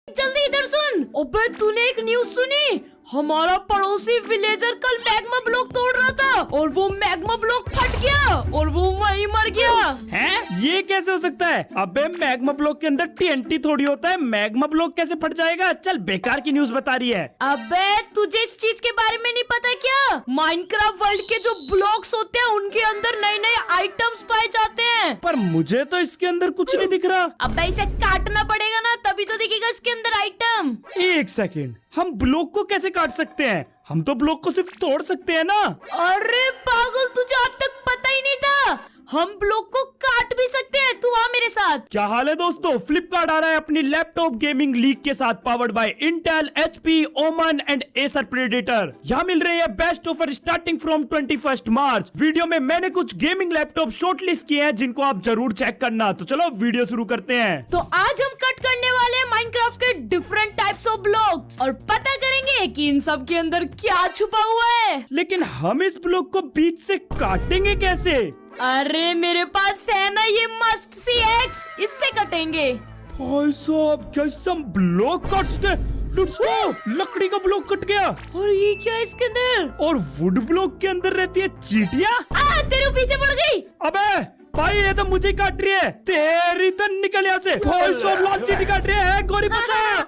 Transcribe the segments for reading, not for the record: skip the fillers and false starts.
जल्दी इधर सुन। अबे तूने एक न्यूज़ सुनी? हमारा पड़ोसी विलेजर कल मैग्मा ब्लॉक तोड़ रहा था और वो मैग्मा ब्लॉक फट गया और वो वहीं मर गया। हैं? ये कैसे हो सकता है? अबे मैग्मा ब्लॉक के अंदर टीएनटी थोड़ी होता है, मैग्मा ब्लॉक कैसे फट जाएगा? चल बेकार की न्यूज़ बता रही है। अबे तुझे इस चीज के बारे में नहीं पता क्या? माइनक्राफ्ट वर्ल्ड के जो ब्लॉक्स होते हैं उनके अंदर नए नए आइटम्स पाए जाते हैं। पर मुझे तो इसके अंदर कुछ नहीं दिख रहा। अबे इसे काटना पड़ेगा ना, तभी तो दिखेगा इसके अंदर आइटम। एक सेकेंड, हम ब्लॉक को कैसे काट सकते हैं? हम तो ब्लॉक को सिर्फ तोड़ सकते हैं ना। अरे पागल, तुझे अब तक पता ही नहीं था? हम ब्लॉक को काट भी सकते हैं। तू आ मेरे साथ। क्या हाल है दोस्तों? फ्लिपकार्ट आ रहा है अपनी लैपटॉप गेमिंग लीग के साथ, पावर्ड बाय इंटेल, एचपी, ओमन एंड एसर प्रेडेटर। यहाँ मिल रही है best offer starting from 21 March. Video में मैंने कुछ गेमिंग लैपटॉप शॉर्टलिस्ट किए हैं जिनको आप जरूर चेक करना। तो चलो वीडियो शुरू करते हैं। तो आज हम कट करने वाले हैं माइनक्राफ्ट के डिफरेंट टाइप्स ऑफ ब्लॉक्स और पता करेंगे कि इन सब के अंदर क्या छुपा हुआ है। लेकिन हम इस ब्लॉक को बीच से काटेंगे कैसे? अरे मेरे पास है ना ये मस्त सी एक्स, इससे कटेंगे। भाई साहब, कैसे हम ब्लॉक काट सकते हैं? Let's go! लकड़ी का ब्लॉक कट गया। और ये क्या है इसके अंदर? और वुड ब्लॉक के अंदर रहती है चींटियां। तेरे पीछे पड़ गई। अबे भाई, ये तो मुझे काट रही है। तेरी तो निकल यहाँ से। भाई साहब, लाल चींटी काट रही है। गोरी बचा।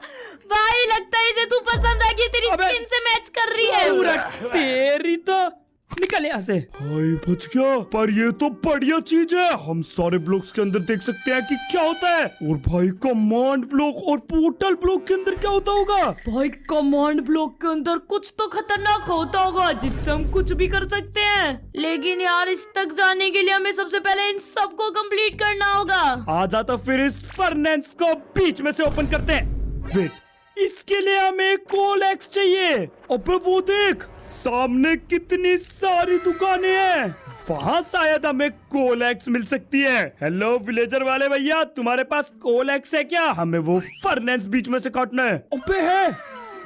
भाई लगता है इसे तू पसंद आ गई, तेरी स्किन से मैच कर रही है। तेरी तो निकल यहाँ से। भाई बच गया। पर ये तो बढ़िया चीज है, हम सारे ब्लॉक्स के अंदर देख सकते हैं कि क्या होता है। और भाई कमांड ब्लॉक और पोर्टल ब्लॉक के अंदर क्या होता होगा? भाई कमांड ब्लॉक के अंदर कुछ तो खतरनाक होता होगा जिससे हम कुछ भी कर सकते हैं। लेकिन यार इस तक जाने के लिए हमें सबसे पहले इन सबको कंप्लीट करना होगा। आ जाता, फिर इस फर्नेस को बीच में से ओपन करते हैं। वेट, इसके लिए हमें कोल एक्स चाहिए। अबे वो देख, सामने कितनी सारी दुकानें हैं। वहाँ शायद हमें कोल एक्स मिल सकती है। हेलो विलेजर वाले भैया, तुम्हारे पास कोल एक्स है क्या? हमें वो फर्नेस बीच में से काटना है। अबे है,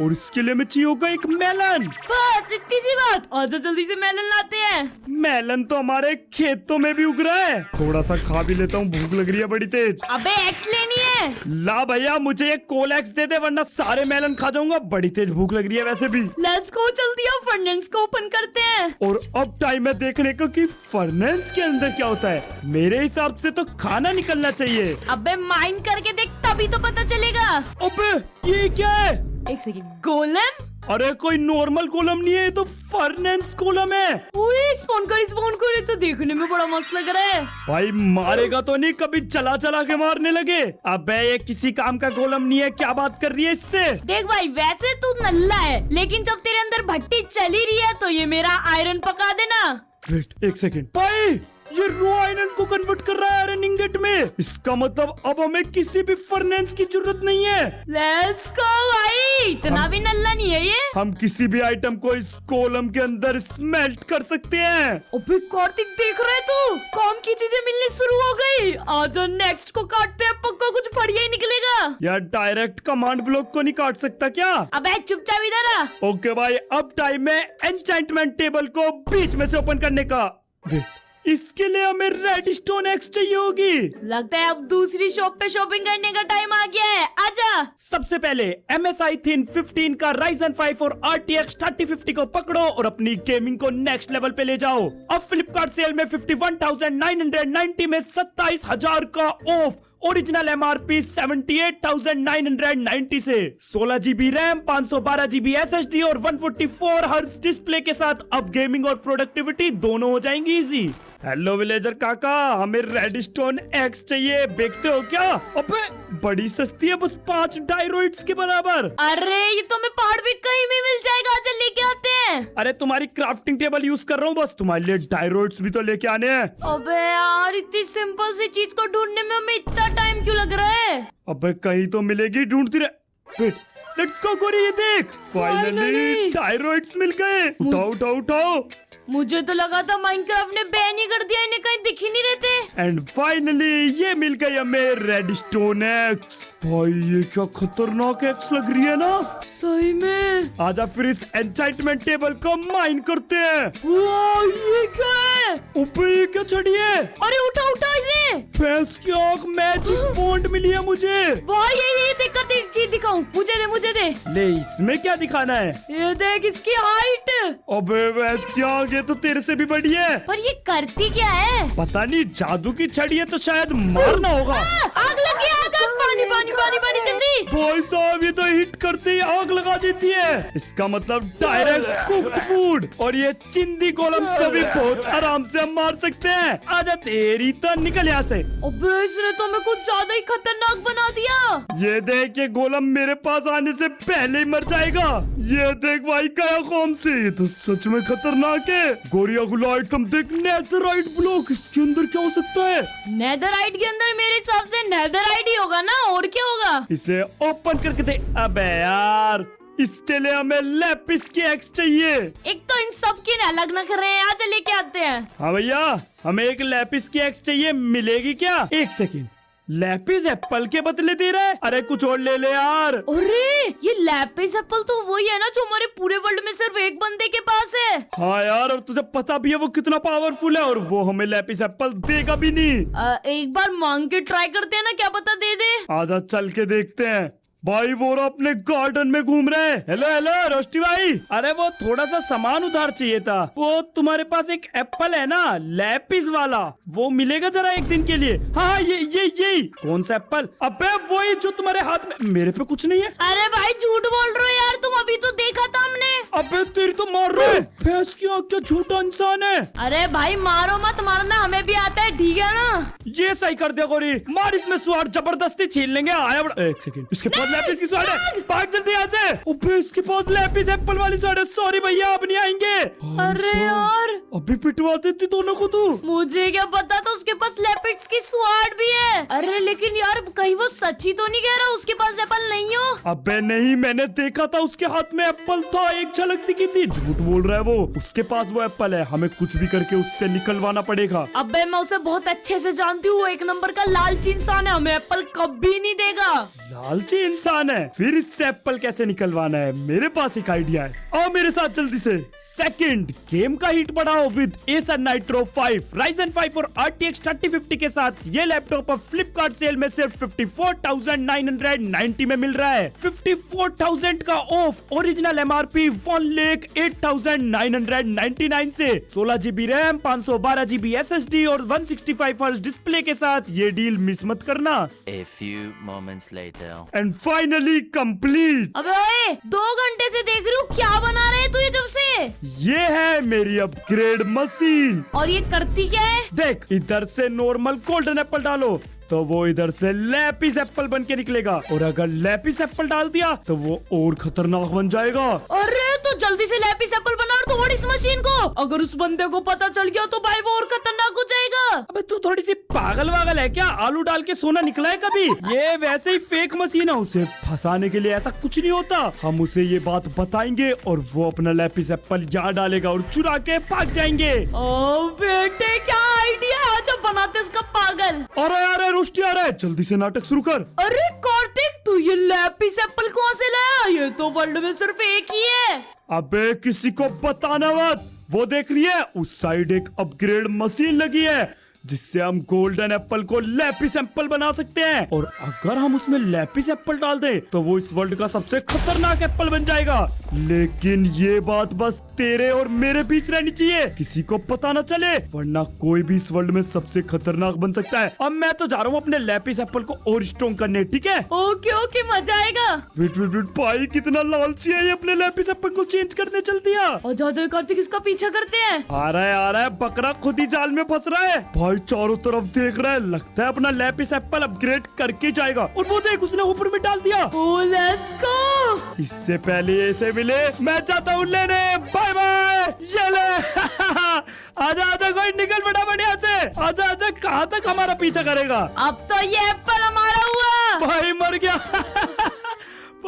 और इसके लिए हमें चाहिए होगा एक मेलन। बस इतनी सी बात। आजा जल्दी से मेलन लाते हैं। मेलन तो हमारे खेतों में भी उग रहा है। थोड़ा सा खा भी लेता हूँ, भूख लग रही है बड़ी तेज। अबे एक्स लेनी है? ला भैया, मुझे एक कोल एक्स दे दे वरना सारे मेलन खा जाऊंगा। बड़ी तेज भूख लग रही है वैसे भी। लेट्स गो, जल्दी अब फर्नेस को ओपन करते हैं। और अब टाइम है देखने को कि फर्नेस के अंदर क्या होता है। मेरे हिसाब से तो खाना निकलना चाहिए। अबे माइन करके देख, तभी तो पता चलेगा। अबे ये क्या है? एक सेकंड, गोलम? अरे कोई नॉर्मल कोलम नहीं है, ये तो फर्नेस कोलम है। स्पॉन कर, ये तो देखने में बड़ा मस्त लग रहा है। भाई मारेगा तो नहीं, कभी चला चला के मारने लगे। अबे ये किसी काम का कोलम नहीं है, क्या बात कर रही है इससे? देख भाई, वैसे तू नल्ला है, लेकिन जब तेरे अंदर भट्टी चली रही है तो ये मेरा आयरन पका देना। वेट एक सेकेंड, भाई ये रो आयरन को कन्वर्ट कर रहा है आयरन इंगेट में। इसका मतलब अब हमें किसी भी फर्नेस की जरूरत नहीं है। लेट्स गो भाई, इतना भी नल्ला नहीं है ये। हम किसी भी आइटम को इस कोलम के अंदर स्मेल्ट कर सकते हैं। अबे कार्तिक, देख रहे तू, काम की चीजें मिलनी शुरू हो गई। आजा नेक्स्ट को काटते हैं, पक्का कुछ बढ़िया ही निकलेगा। यार डायरेक्ट कमांड ब्लॉक को नहीं काट सकता क्या? अबे चुपचाप इधर आ। ओके भाई, अब टाइम है एन्चेंटमेंट टेबल को बीच में से ओपन करने का। इसके लिए हमें रेड स्टोन एक्स चाहिए होगी। लगता है अब दूसरी शॉप पे शॉपिंग करने का टाइम आ गया है। आजा। सबसे पहले MSI Thin 15 का Ryzen 5 और RTX 3050 को पकड़ो और अपनी गेमिंग को नेक्स्ट लेवल पे ले जाओ। अब फ्लिपकार्ट सेल में 51,990 में 27,000 का ऑफ। ओरिजिनल MRP 78,990 से 16 GB रैम, 512 GB SSD और 144 हर्ट्ज डिस्प्ले के साथ अब गेमिंग और प्रोडक्टिविटी दोनों हो जाएंगी इजी। हेलो विलेजर काका, हमें रेड स्टोन एक्स चाहिए, बेचते हो क्या? अबे बड़ी सस्ती है, बस 5 डायरोइड्स के बराबर। अरे ये तो हमें पहाड़ भी कहीं भी मिल जाएगा, चल लेके आते हैं। अरे तुम्हारी क्राफ्टिंग टेबल यूज कर रहा हूँ, बस तुम्हारे लिए डायरोइड्स भी तो लेके आने हैं। अबे यार, इतनी सिंपल सी चीज को ढूंढने में हमें इतना टाइम क्यों लग रहा है? अबे कहीं तो मिलेगी, ढूंढती रहे। वेट, लेट्स गो गोरी, ये देख फाइनली Finally! टायरॉइड्स मिल गए। उठाओ उठाओ उठाओ। मुझे तो लगा था माइनक्राफ्ट ने बैन ही कर दिया, इन्हें कहीं दिख ही नहीं रहते। एंड फाइनली ये मिल गई हमें रेडस्टोन एक्स। भाई ये क्या खतरनाक एक्स लग रही है ना। सही में। आजा फिर इस एन्चांटमेंट टेबल को माइन करते हैं। वाह, ये क्या है? ऊपर ये क्या चढ़ी है? अरे उठा उठा इसे। भैंस की आंख मैजिक बॉन्ड मिली है मुझे। वाह, ये देख कर एक चीज दिखाऊं, मुझे दे मुझे दे। ले इसमें क्या दिखाना है? ये देख इसकी हाइट। अबे भैंस की आंख ये तो तेरे से भी बड़ी है। पर ये करती क्या है? पता नहीं, जादू की छड़ी है तो शायद मारना होगा। आग लगी, आग आग, पानी पानी पानी पानी जल्दी। भाई साहब ये तो हिट करते ही आग लगा देती है। इसका मतलब डायरेक्ट कुक्ड फूड। और ये चिंदी गोलम्स को भी बहुत आराम से हम मार सकते हैं। आजा तेरी तो निकल यहाँ से। अबे इसने तो हमें कुछ ज्यादा ही खतरनाक बना दिया। ये देख, ये गोलम मेरे पास आने से पहले ही मर जाएगा। ये देख भाई क्या कौन से, ये तो सच में खतरनाक है। गोरिया गुला आइटम देख, नेथराइट ब्लॉक, इसके अंदर क्या हो सकता है? नेदरराइट के अंदर मेरे हिसाब से नेदरराइट ही होगा ना, और क्या होगा? इसे ओपन करके दे। अबे यार, इसके लिए हमें लैपिस की एक्स चाहिए। एक तो इन सब की अलग न कर रहे हैं, आज लेके आते हैं। हाँ भैया, हमें एक लैपिस की एक्स चाहिए, मिलेगी क्या? एक सेकंड, लैपिस एप्पल के बदले दे रहा है? अरे कुछ और ले ले यार। अरे ये लैपिस एप्पल तो वही है ना जो हमारे पूरे वर्ल्ड में सिर्फ एक बंदे के पास है। हाँ यार, और तुझे पता भी है वो कितना पावरफुल है, और वो हमें लैपिस एप्पल देगा भी नहीं। एक बार मांग के ट्राई करते हैं ना, क्या पता दे दे। आजा चल के देखते हैं। भाई वो अपने गार्डन में घूम रहे हैं। हेलो हेलो रोस्टी भाई, अरे वो थोड़ा सा सामान उधार चाहिए था। वो तुम्हारे पास एक एप्पल है ना, लैपिस वाला, वो मिलेगा जरा एक दिन के लिए? हाँ ये कौन सा एप्पल? अबे वही जो तुम्हारे हाथ में। मेरे पे कुछ नहीं है। अरे भाई झूठ बोल रहे हो यार, तुम अभी तो देखा था हमने। अबे तेरी तो मार रहे। भैंस की आंख क्या झूठा इंसान है। अरे भाई मारो मत, मारना हमें भी आता है, ठीक है ना? ये सही कर दिया गोरी, मार इसमें स्वाद, जबरदस्ती छीन लेंगे। आया बड़ा। एक सेकंड, इसके पास लैपिस की स्वाद है, भाग जल्दी यहाँ से। अबे इसके पास लैपिस एप्पल वाली स्वाद है। सॉरी भैया, आप नहीं आएंगे। अरे यार, अभी पिटवा देती दोनों को तू। मुझे क्या पता था उसके पास लैपिस की स्वाद भी है। अरे लेकिन यार कहीं वो सच्ची तो नहीं कह रहा उसके पास एप्पल नहीं हो? अबे नहीं, मैंने देखा था उसके हाथ में एप्पल था, एक झलक दिखी थी। झूठ बोल रहा है वो, उसके पास वो एप्पल है। हमें कुछ भी करके उससे निकलवाना पड़ेगा। अबे मैं उसे बहुत अच्छे से जानती हूँ, एक नंबर का लालची इंसान है, हमें एप्पल कभी नहीं देगा। लालची इंसान है? फिर इससे एप्पल कैसे निकलवाना है? मेरे पास एक आइडिया है, आओ मेरे साथ जल्दी से। सेकंड, गेम का हीट बढ़ाओ विद एसर नाइट्रो 5 Ryzen 5 और RTX 3050 के साथ। ये लैपटॉप अब फ्लिपकार्ट सेल में सिर्फ 54,990 में मिल रहा है। 54,000 का ऑफ। ओरिजिनल MRP 1,08,999 से। 16GB रैम, 512GB SSD और 165Hz डिस्प्ले के साथ ये डील मिस मत करना। A few moments later. And finally complete. अबे ओए, 2 घंटे से देख रही हूँ, क्या बना रहे तू ये जब से? ये है मेरी अपग्रेड मशीन। और ये करती क्या है? देख, इधर से नॉर्मल गोल्डन एप्पल डालो तो वो इधर से लैपिस एप्पल बन के निकलेगा, और अगर लैपिस एप्पल डाल दिया तो वो और खतरनाक बन जाएगा। अरे तो जल्दी से लैपिस एप्पल बना और तोड़ इस मशीन को। अगर उस बंदे को पता चल गया तो भाई वो और खतरनाक हो जाएगा। अबे तू थोड़ी सी पागल वागल है क्या? आलू डाल के सोना निकला है कभी? ये वैसे ही फेक मशीन है, उसे फंसाने के लिए ऐसा कुछ नहीं होता। हम उसे ये बात बताएंगे और वो अपना लैपिस एप्पल यहाँ डालेगा और चुरा के भाग जाएंगे। ओ बेटे, क्या आइडिया है, आज बनाते इसका पागल। अरे रोस्टी आ रहा है, जल्दी से नाटक शुरू कर। अरे कार्तिक, तू ये लैपिस एप्पल कहाँ से लाया? ये तो वर्ल्ड में सिर्फ एक ही है। अबे किसी को बताना मत। वो देख रही है, उस साइड एक अपग्रेड मशीन लगी है जिससे हम गोल्डन एप्पल को लैपिस एप्पल बना सकते हैं। और अगर हम उसमें लैपिस एप्पल डाल दें तो वो इस वर्ल्ड का सबसे खतरनाक एप्पल बन जाएगा। लेकिन ये बात बस तेरे और मेरे बीच रहनी चाहिए, किसी को पता न चले, वरना कोई भी इस वर्ल्ड में सबसे खतरनाक बन सकता है। अब मैं तो जा रहा हूँ अपने लैपिस एप्पल को और स्ट्रॉन्ग करने, ठीक है? ओके ओके, मजा आएगा। वेट भाई, कितना लालची है ये, अपने लैपिस एप्पल को चेंज करने चल दिया। और जाते कार्तिक इसका पीछा करते हैं। आ रहा है, बकरा खुद ही जाल में फंस रहा है। भाई चारों तरफ देख रहा है, लगता है अपना लैपिस एप्पल अपग्रेड करके जाएगा। और वो देख, उसने ऊपर में डाल दिया। ओह लेट्स गो। इससे पहले ऐसे मिले, मैं चाहता हूँ लेने। बाय बाय, ये ले। आजा आजा, कोई निकल फटाफट यहाँ से। आजा आजा, कहाँ तक हमारा पीछा करेगा? अब तो ये एप्पल हमारा हुआ। भाई मर गया।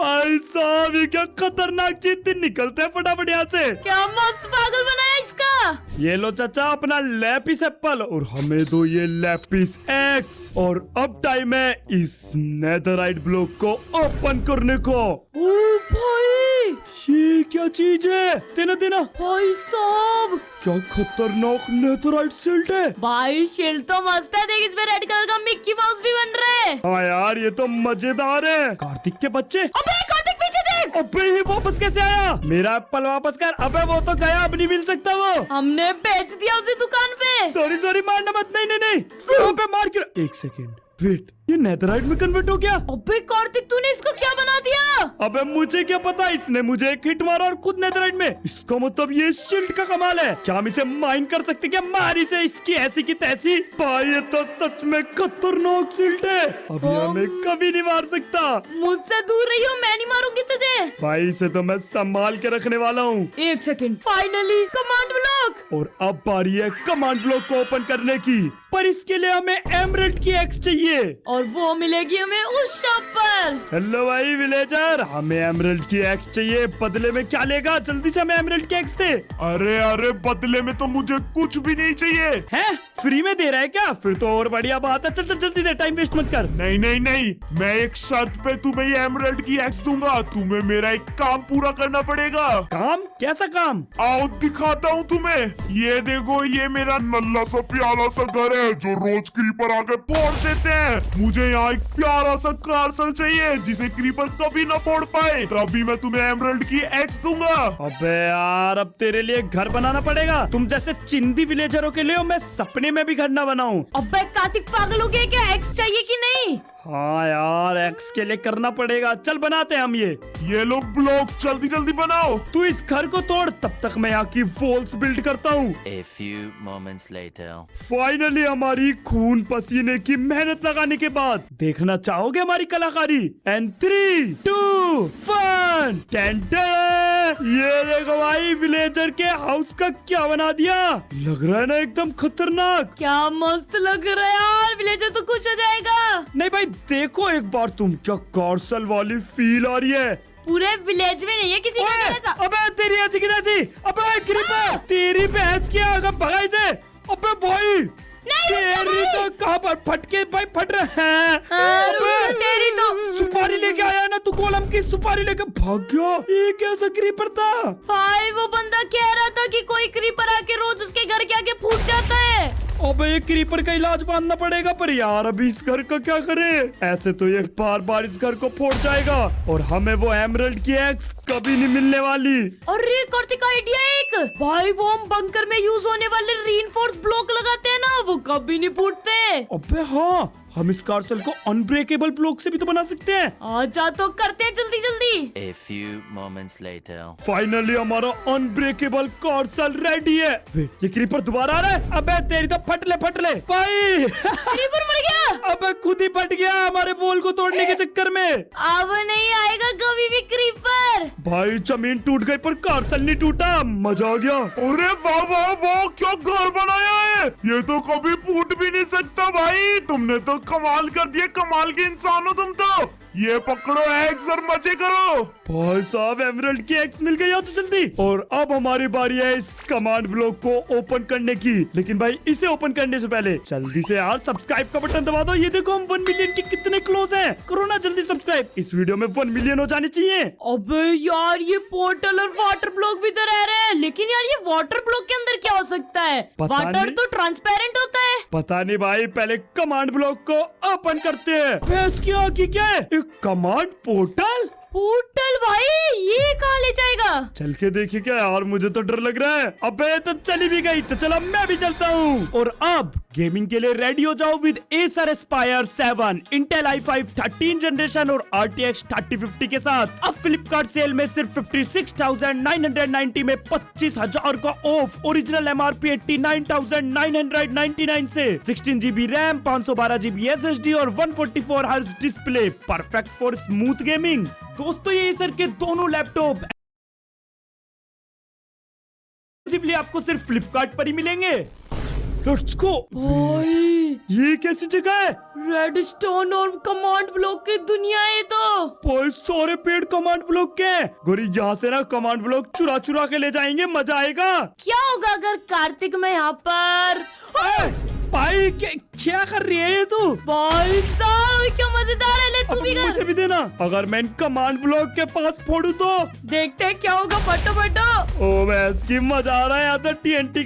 भाई साहब ये क्या खतरनाक चीज थी, निकलते हैं फटाफट यहाँ से। क्या मस्त पागल बनाया इसका। ये लो चाचा अपना लैपिस एप्पल और हमें दो ये लैपिस एक्स। और अब टाइम है इस नेदरराइट ब्लॉक को ओपन करने को। ओ भाई, ये क्या चीज है? देना देना। भाई साहब, क्या खतरनाक नेदरराइट शिल्ड है। भाई शील्ड तो मस्त है, देख इसमें रेड कलर का मिक्की माउस भी बन रहा है। हाँ यार ये तो मजेदार है। कार्तिक के बच्चे। अबे कार्तिक पीछे देख। अबे ये वापस कैसे आया? मेरा एप्पल वापस कर। अबे वो तो गया, अब नहीं मिल सकता वो। हमने बेच दिया उसे दुकान पे। सॉरी सॉरी, मारना मत। नहीं नहीं नहीं, यहाँ पे मार के। एक सेकेंड वेट, ये नेदरराइट में कन्वर्ट हो गया। अबे कार्तिक तूने इसको क्या बना दिया? अबे मुझे क्या पता, इसने मुझे एक हिट मारा और खुद नेदरराइट में। इसका मतलब ये शील्ड का कमाल है। क्या हम इसे माइन कर सकते? क्या मारी से इसकी ऐसी की तैसी। भाई ये तो सच में खतरनाक शील्ड है, अभी हमें कभी नहीं मार सकता। मुझसे दूर रही हो, मैं नहीं मारूंगी तुझे। भाई इसे तो मैं संभाल के रखने वाला हूँ। एक सेकंड, फाइनली कमांड ब्लॉक। और अब बारी है कमांड ब्लॉक को ओपन करने की, पर इसके लिए हमें एमरल्ड की एक्स चाहिए और वो मिलेगी हमें उस शॉप पर। हेलो भाई विलेजर, हमें एमरल्ड की एक्स चाहिए। बदले में क्या लेगा? जल्दी से हमें एमरल्ड की एक्स दे। अरे अरे, बदले में तो मुझे कुछ भी नहीं चाहिए। हैं? फ्री में दे रहा है क्या? फिर तो और बढ़िया बात है। चल चल जल्दी दे, टाइम वेस्ट मत कर। नहीं नहीं नहीं, मैं एक शर्त पे तुम्हें ये एमरल्ड की एक्स दूंगा। तुम्हें मेरा एक काम पूरा करना पड़ेगा। काम? कैसा काम? आओ दिखाता हूँ तुम्हें। ये देखो, ये मेरा नल्ला सा प्यारा सा घर है जो रोज क्रीपर आके फोड़ देते हैं। मुझे यहाँ एक प्यारा सा कार्सल चाहिए जिसे क्रीपर कभी ना फोड़ पाए, तभी मैं तुम्हें एमरल्ड की एक्स दूंगा। अबे यार, अब तेरे लिए घर बनाना पड़ेगा। तुम जैसे चिंदी विलेजरों के लिए मैं सपने में भी घर ना बनाऊं। अबे कार्तिक पागल हो गया क्या? एक्स चाहिए कि नहीं? हाँ यार, एक्स के लिए करना पड़ेगा। चल बनाते हैं हम ये लोग ब्लॉक जल्दी जल्दी बनाओ। तू इस घर को तोड़, तब तक मैं यहाँ की वॉल्स बिल्ड करता हूँ। A few moments later. Finally हमारी खून पसीने की मेहनत लगाने के बाद देखना चाहोगे हमारी कलाकारी? एंड 3, 2, 1 ये देखो भाई, विलेजर के हाउस का क्या बना दिया। लग रहा है ना एकदम खतरनाक। क्या मस्त लग रहा है यार, विलेजर तो खुश हो जाएगा। नहीं भाई देखो एक बार तुम, क्या कार्सल वाली फील आ रही है। पूरे विलेज में नहीं है किसी का ऐसा। अबे तेरी ऐसी की तैसी। अबे क्रीपर, तेरी भैंस की आग भगाई से। अबे भाई तेरी तो कहाँ पर फटके भाई फट रहे हैं। अबे तेरी तो सुपारी लेके आया ना तू, कोलम की सुपारी लेके भाग गया। ये कैसा क्रीपर था? भाई वो बंदा कह रहा था कि कोई क्रीपर आके रोज उसके घर के आगे फूट जाता है। अबे ये क्रीपर का इलाज बांधना पड़ेगा, पर यार अभी इस घर का क्या करें? ऐसे तो ये बार बार इस घर को फोड़ जाएगा और हमें वो एमरल्ड की एक्स कभी नहीं मिलने वाली। अरे कार्तिक आइडिया एक, भाई वो हम बंकर में यूज होने वाले रीइंफोर्स ब्लॉक लगाते हैं ना, वो कभी नहीं फूटते। अबे हाँ, हम इस कार्सल को अनब्रेकेबल ब्लॉक से भी तो बना सकते हैं। आजा तो करते हैं जल्दी जल्दी। A few moments later. Finally हमारा अनब्रेकेबल कार्सल रेडी है। वेट, ये क्रीपर दोबारा आ रहा है। अबे तेरी तो फट ले भाई। क्रीपर मर गया। अबे खुद ही फट गया हमारे वॉल को तोड़ने के चक्कर में। अब नहीं आएगा कभी भी क्रीपर। भाई जमीन टूट गई पर कार्सल नहीं टूटा, मजा आ गया। अरे वाह वाह वाह, क्या घर बनाया है। ये तो कभी फूट भी नहीं सकता भाई। तुमने तो कमाल कर दिया, कमाल के इंसान हो तुम तो। ये पकड़ो एक्स और मजे करो। भाई साहब एमरल्ड की एक्स मिल गई, तो जल्दी। और अब हमारी बारी है इस कमांड ब्लॉक को ओपन करने की। लेकिन भाई इसे ओपन करने से पहले जल्दी से यार सब्सक्राइब का बटन दबा दो। ये देखो हम 1 मिलियन के कितने क्लोज हैं। करो ना जल्दी सब्सक्राइब, इस वीडियो में 1 मिलियन हो जाने चाहिए। अबे यार ये पोर्टल और वाटर ब्लॉक भी तो रह रहे हैं, लेकिन यार ये वाटर ब्लॉक के अंदर क्या हो सकता है? पता वाटर नहीं। तो ट्रांसपेरेंट होता है। पता नहीं भाई, पहले कमांड ब्लॉक को ओपन करते हैं। इसकी आगे क्या है? एक कमांड पोर्टल। पोर्टल भाई, ये कहाँ ले जाएगा? चल के देखिए क्या यार, मुझे तो डर लग रहा है। अबे तो चली भी गई, तो चलो मैं भी चलता हूँ। और अब गेमिंग के लिए रेडी हो जाओ with Acer Aspire 7, Intel i5 13 generation और RTX 3050 के साथ। अब फ्लिपकार्ट सेल में सिर्फ 56,990 में 25,000 का ऑफ। ओरिजिनल MRP 89,999 से 16GB रैम, 512GB SSD और 144 hertz display, perfect for smooth gaming. दोस्तों ये Acer के दोनों लैपटॉप आपको सिर्फ फ्लिपकार्ट पर ही मिलेंगे। Let's go. भाई ये कैसी जगह है? रेड स्टोन और कमांड ब्लॉक की दुनिया है तो। भाई सारे पेड़ कमांड ब्लॉक के हैं। गोरी यहाँ से ना कमांड ब्लॉक चुरा चुरा के ले जाएंगे, मजा आएगा। क्या होगा अगर कार्तिक मैं यहाँ पर? भाई क्या कर रही है ये तू? भाई साहब क्या मजेदार है, ले तू अब भी कर। मुझे भी देना। अगर मैं इन कमांड ब्लॉक के पास फोड़ू तो देखते हैं क्या होगा। फटो फटो। ओ वैस की मजा आ रहा है। यहाँ तो टीएनटी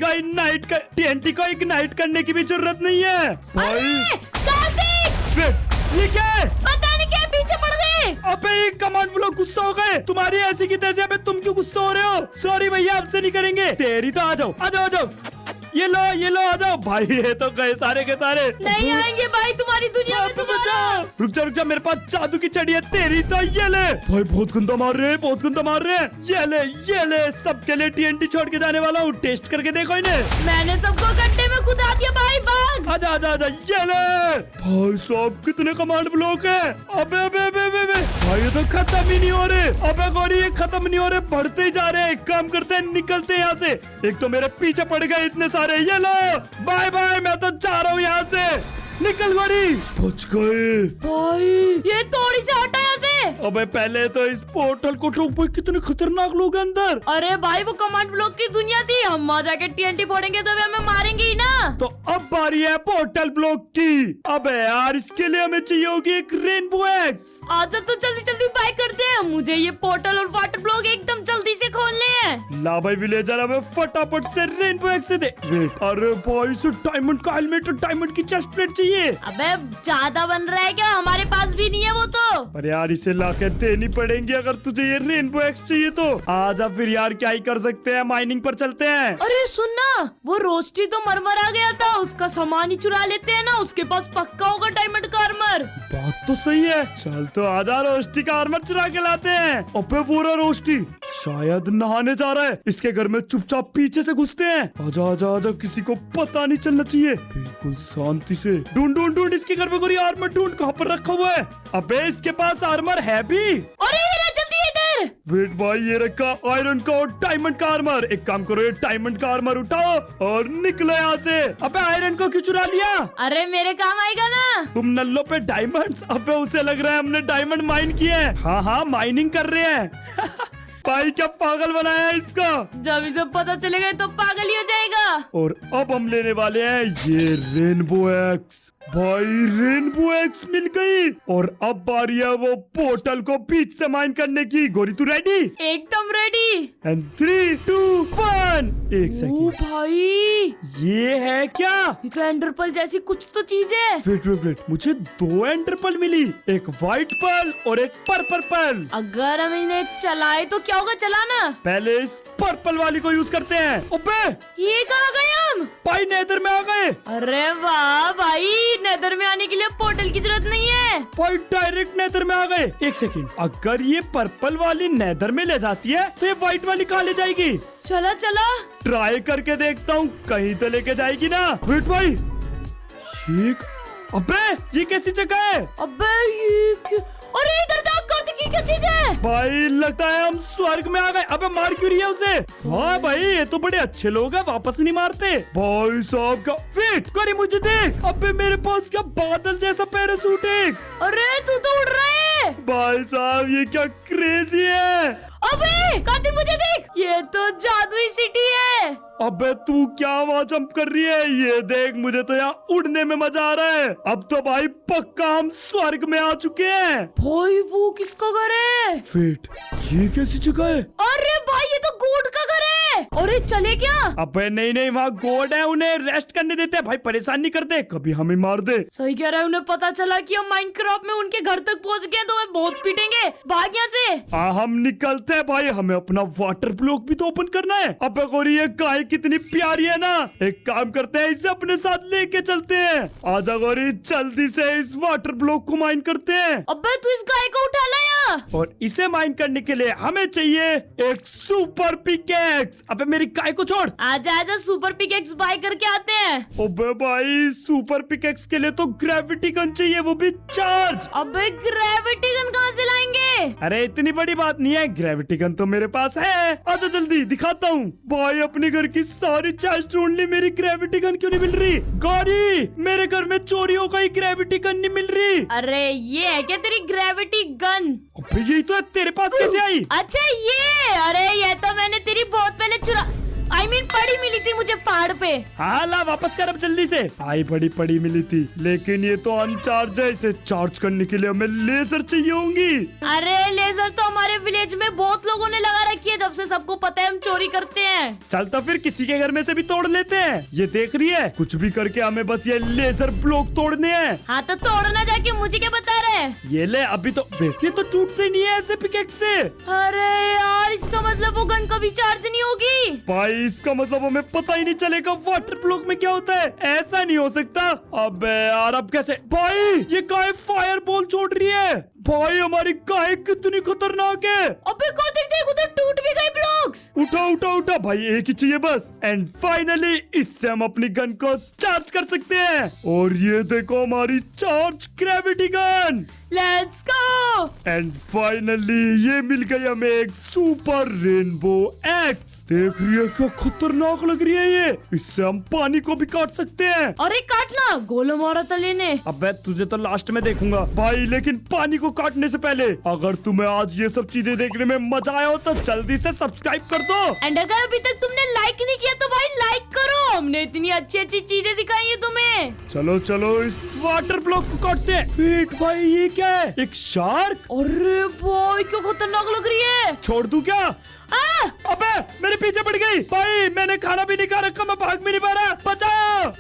को इग्नाइट करने की भी जरूरत नहीं है भाई। अरे कार्तिक, ये क्या है? पता नहीं क्या पीछे पड़ गए। अबे ये कमांड ब्लॉक गुस्सा हो गए तुम्हारी ऐसी की तैसे। अबे तुम क्यों गुस्सा हो रहे हो? सॉरी भैया, आपसे नहीं करेंगे। तेरी तो आ जाओ आ जाओ आ जाओ। ये लो आ जाओ भाई। ये तो गए सारे के सारे। नहीं आएंगे भाई तुम्हारी दुनिया में दोबारा। रुक जा मेरे पास जादू की छड़ी है। तेरी तो ये ले भाई। बहुत गंदा मार रहे हैं, बहुत गंदा मार रहे हैं। ये ले सबके लिए टीएनटी छोड़ के जाने वाला हूँ। टेस्ट करके देखो इन्हें। मैंने सबको गड्ढे में कूदा दिया भाई। भाग। आजा ये ले भाई साहब। कितने कमांड ब्लॉक है। अबे भाई ये तो खत्म ही नहीं हो रहे। अबे गौरी ये खत्म नहीं हो रहे, बढ़ते ही जा रहे हैं। एक काम करते हैं, निकलते हैं यहाँ से। एक तो मेरे पीछे पड़ गए इतने सारे। ये लो बाय बाय, मैं तो जा रहा हूँ यहाँ से। निकल गौरी। बच गए भाई ये थोड़ी से हटा यहाँ से। अबे पहले तो इस पोर्टल को ठोक। भाई कितने खतरनाक लोग हैं अंदर। अरे भाई वो कमांड ब्लॉक की दुनिया थी। हम वहाँ जाके टीएनटी फोड़ेंगे तो वे हमें मारेंगे ही ना। तो अब बारी है पोर्टल ब्लॉक की। अबे यार इसके लिए हमें चाहिए होगी एक रेनबो एक्स। आजा तो जल्दी जल्दी बाय करते हैं। मुझे ये पोर्टल और वाटर ब्लॉक एकदम जल्दी से खोलने हैं। ला भाई विलेजर, हमें फटाफट से रेनबो एक्स दे। वेट, अरे भाई से डायमंड का हेलमेट और डायमंड की चेस्ट प्लेट चाहिए। अबे ज्यादा बन रहा है क्या? हमारे पास भी नहीं है वो तो। अरे यार इसे लाके देनी पड़ेंगी अगर तुझे ये रेनबो एक्स चाहिए तो। आजा फिर यार, क्या ही कर सकते हैं, माइनिंग पर चलते हैं। अरे सुन ना, वो रोस्टी तो मरमर आ गया था। उसका सामान ही चुरा लेते हैं ना। उसके पास पक्का होगा डायमंड का आर्मर। बात तो सही है। चल तो आजा रोस्टी का आर्मर चुरा के लाते हैं। अबे वो रहा रोस्टी, शायद नहाने जा रहा है। इसके घर में चुपचाप पीछे से घुसते हैं। आजा किसी को पता नहीं चलना चाहिए। बिल्कुल शांति से ढूंढ इसके घर में। कोई आर्मर ढूंढ, कहाँ पर रखा हुआ है? अबे इसके पास आर्मर है भी। अरे जल्दी इधर। वेट भाई, ये रखा आयरन का और डायमंड का आर्मर। एक काम करो, ये डायमंड का आर्मर उठाओ और निकलो यहाँ से। अबे आयरन को क्यों चुरा लिया? अरे मेरे काम आएगा ना। तुम नल्लो पे डायमंड्स। अबे उसे लग रहा है हमने डायमंड माइन किए हैं। हाँ माइनिंग कर रहे हैं। भाई क्या पागल बनाया है इसका। जब इसे पता चलेगा तो पागल ही हो जाएगा। और अब हम लेने वाले हैं ये रेनबो एक्स। भाई रेनबो एक्स मिल गई। और अब बारी है वो पोर्टल को बीच से माइन करने की। गोरी तू रेडी? एकदम रेडी। एंड 3, 2, 1। एक ओ सेकंड, भाई ये है क्या? ये तो एंडरपल जैसी कुछ तो चीज है। वेट, मुझे 2 एंडरपल मिली। एक व्हाइट पर्ल और एक पर्पल पर्ल। अगर हम इन्हें चलाए तो क्या होगा? चलाना। पहले इस पर्पल वाली को यूज करते हैं। अबे ये कहाँ गए हम? भाई नेदर में आ गए। अरे वाह भाई, नेदर में आने के लिए पोर्टल की जरूरत नहीं है। भाई डायरेक्ट नेदर में आ गए। एक सेकंड, अगर ये पर्पल वाली नेदर में ले जाती है तो ये व्हाइट वाली कहाँ ले जाएगी? चला ट्राई करके देखता हूँ, कहीं तो लेके जाएगी ना। वेट भाई, अबे ये कैसी जगह है? अबे ये अरे इधर देख, कार्तिक की क्या चीज है? भाई लगता है हम स्वर्ग में आ गए। अबे मार क्यों रही है उसे? हाँ भाई ये तो बड़े अच्छे लोग हैं, वापस नहीं मारते। भाई साहब का वेट करी, मुझे देख। अबे मेरे पास क्या बादल जैसा पैरासूट है। अरे तू तो उड़ रहा है। भाई साहब ये क्या क्रेजी है। अबे कार्तिक मुझे देख, ये तो जादुई सिटी है। अबे तू क्या वहाँ जंप कर रही है? ये देख, मुझे तो यहाँ उड़ने में मजा आ रहा है। अब तो भाई पक्का हम स्वर्ग में आ चुके हैं। भाई वो किसका घर है? वेट, ये कैसी जगह है? अरे भाई ये तो गॉड का घर है। अरे चले क्या? अबे नहीं, वहाँ गॉड है, उन्हें रेस्ट करने देते हैं। भाई परेशान नहीं करते, कभी हमें मार दे। सही कह रहा है। उन्हें पता चला कि हम माइनक्राफ्ट में उनके घर तक पहुँच गए तो हमें बहुत पीटेंगे। भाग यहाँ से। हम निकलते हैं भाई, हमें अपना वाटर ब्लॉक भी तो ओपन करना है। अबे गोरी ये गाय कितनी प्यारी है ना। एक काम करते हैं, इसे अपने साथ लेके चलते हैं। आजा गोरी, जल्दी से इस वाटर ब्लॉक को माइन करते हैं। अबे तू इस गाय को उठा लाया। और इसे माइन करने के लिए हमें चाहिए एक सुपर पिकेक्स। अबे मेरी गाय को छोड़। आजा आजा सुपर पिकेक्स बाय करके आते हैं। अबे भाई सुपर पिकेक्स के लिए तो ग्रेविटी गन चाहिए, वो भी चार्ज। अबे ग्रेविटी गन कहाँ से लाएंगे? अरे इतनी बड़ी बात नहीं है, ग्रेविटी गन तो मेरे पास है। आजा जल्दी दिखाता हूँ। भाई अपने घर की सारी चार्ज ढूंढ ली, मेरी ग्रेविटी गन क्यों नहीं मिल रही? गाड़ी, मेरे घर में चोरी हो गई, ग्रेविटी गन नहीं मिल रही। अरे ये है क्या तेरी ग्रेविटी गन? अबे यही तो है, तेरे पास कैसे आई? अच्छा ये, अरे ये तो मैंने तेरी बहुत पहले चुरा पड़ी मिली थी मुझे पहाड़ पे। हाँ ला वापस कर अब जल्दी से। भाई बड़ी पड़ी मिली थी, लेकिन ये तो अनचार्ज है, इसे चार्ज करने के लिए हमें लेजर चाहिए होंगी। अरे लेजर तो हमारे विलेज में बहुत लोगों ने लगा रखी है, जब से सबको पता है हम चोरी करते हैं। चलता फिर किसी के घर में से भी तोड़ लेते हैं। ये देख रही है, कुछ भी करके हमें बस ये लेजर ब्लॉक तोड़ने हैं। हाँ तो तोड़ना जाके, मुझे क्या बता रहे? ये ले अभी तो ये तो टूटते नहीं है ऐसे पिकेक्स से। अरे यार इसका मतलब वो गन कभी चार्ज नहीं होगी। भाई इसका मतलब हमें पता ही नहीं चलेगा वाटर ब्लॉक में क्या होता है। ऐसा नहीं हो सकता। अबे यार अब कैसे? भाई ये गाय फायर बॉल छोड़ रही है। भाई हमारी गाय कितनी खतरनाक है। अबे को देख उधर टूट भी गई ब्लॉक्स। उठा उठा उठा भाई, एक ही चाहिए बस। एंड फाइनली इससे हम अपनी गन को चार्ज कर सकते हैं। और ये देखो हमारी charge gravity gun. Let's go. And finally ये मिल गई हमें एक सुपर रेनबो एक्स। देख रही है क्या खतरनाक लग रही है ये। इससे हम पानी को भी काट सकते हैं। अरे काटना, गोला मारा था लेने। अबे तुझे तो लास्ट में देखूंगा भाई, लेकिन पानी को काटने से पहले अगर तुम्हें आज ये सब चीजें देखने में मजा आया हो तो जल्दी से सब्सक्राइब कर दो। एंड अगर अभी तक तुमने लाइक नहीं किया तो भाई लाइक करो, हमने इतनी अच्छी अच्छी चीजें दिखाई है तुम्हें। चलो चलो इस वाटर ब्लॉक को काटते हैं। वेट भाई ये क्या है? एक शार्क? अरे भाई क्यों खतरनाक लग रही है। छोड़ दूं क्या? अबे मेरे पीछे पड़ गई। भाई मैंने खाना भी नहीं खा रखा, मैं भाग भी नहीं पा रहा। बचाओ।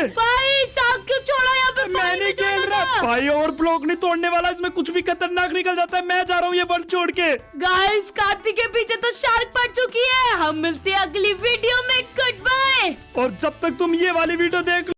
भाई चाक क्यों छोड़ा यहाँ पे? मैं नहीं खेल रहा भाई, और ब्लॉक नहीं तोड़ने वाला, इसमें कुछ भी खतरनाक निकल जाता है। मैं जा रहा हूँ ये वर्ल्ड छोड़ के। गाइस कार्तिक के पीछे तो शार्क पड़ चुकी है। हम मिलते हैं अगली वीडियो में। Good bye. और जब तक तुम ये वाली वीडियो देख